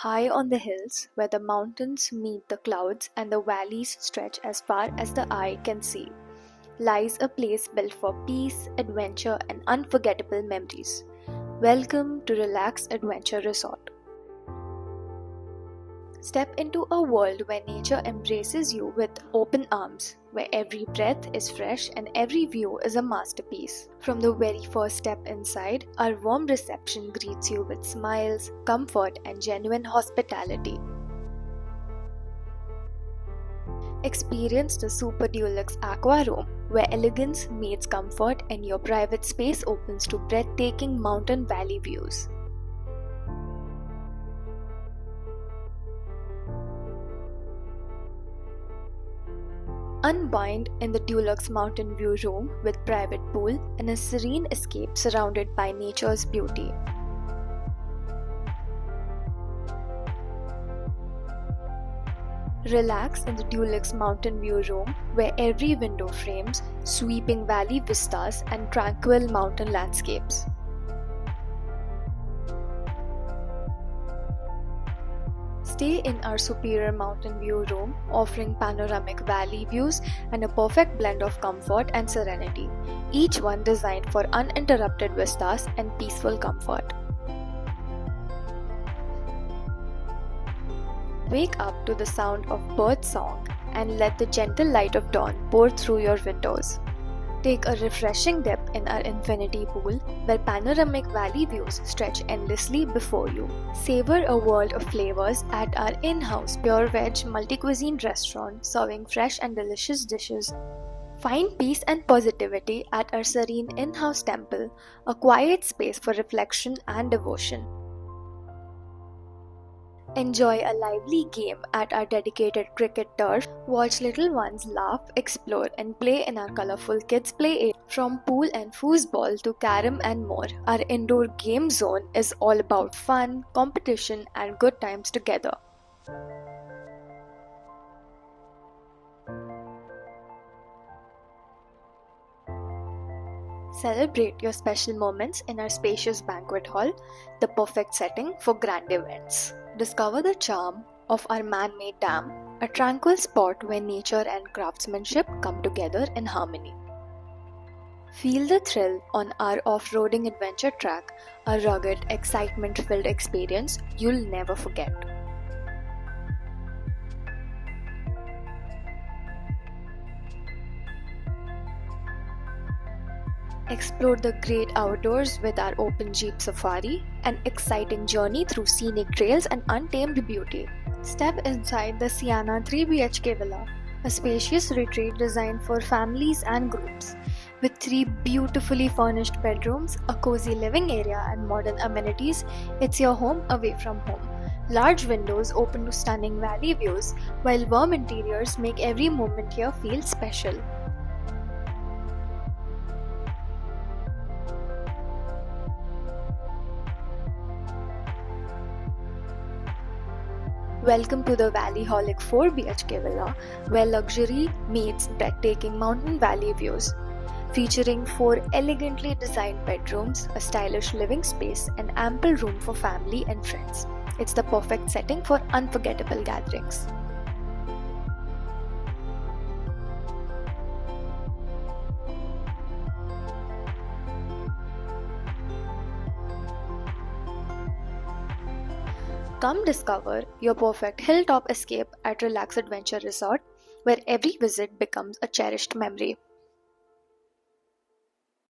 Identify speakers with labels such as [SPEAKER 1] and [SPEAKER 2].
[SPEAKER 1] High on the hills, where the mountains meet the clouds and the valleys stretch as far as the eye can see, lies a place built for peace, adventure, and unforgettable memories. Welcome to Relax Adventure Resort. Step into a world where nature embraces you with open arms, where every breath is fresh and every view is a masterpiece. From the very first step inside, our warm reception greets you with smiles, comfort, and genuine hospitality. Experience the Super Deluxe Aqua Room, where elegance meets comfort and your private space opens to breathtaking mountain valley views. Unwind in the Deluxe Mountain View Room with private pool and a serene escape surrounded by nature's beauty. Relax in the Deluxe Mountain View Room, where every window frames sweeping valley vistas and tranquil mountain landscapes. Stay in our superior mountain view room, offering panoramic valley views and a perfect blend of comfort and serenity, each one designed for uninterrupted vistas and peaceful comfort. Wake up to the sound of bird song and let the gentle light of dawn pour through your windows. Take a refreshing dip in our infinity pool, where panoramic valley views stretch endlessly before you. Savor a world of flavors at our in-house pure veg multi-cuisine restaurant serving fresh and delicious dishes. Find peace and positivity at our serene in-house temple, a quiet space for reflection and devotion. Enjoy a lively game at our dedicated cricket turf. Watch little ones laugh, explore, and play in our colorful kids' play area. From pool and foosball to carom and more, our indoor game zone is all about fun, competition, and good times together. Celebrate your special moments in our spacious banquet hall, the perfect setting for grand events. Discover the charm of our man-made dam, a tranquil spot where nature and craftsmanship come together in harmony. Feel the thrill on our off-roading adventure track, a rugged, excitement-filled experience you'll never forget. Explore the great outdoors with our open Jeep Safari, an exciting journey through scenic trails and untamed beauty. Step inside the Sienna 3 BHK Villa, a spacious retreat designed for families and groups. With 3 beautifully furnished bedrooms, a cozy living area, and modern amenities, it's your home away from home. Large windows open to stunning valley views, while warm interiors make every moment here feel special. Welcome to the Valleyholic 4 BHK Villa, where luxury meets breathtaking mountain valley views. Featuring 4 elegantly designed bedrooms, a stylish living space, and ample room for family and friends. It's the perfect setting for unforgettable gatherings. Come discover your perfect hilltop escape at Relax Adventure Resort, where every visit becomes a cherished memory.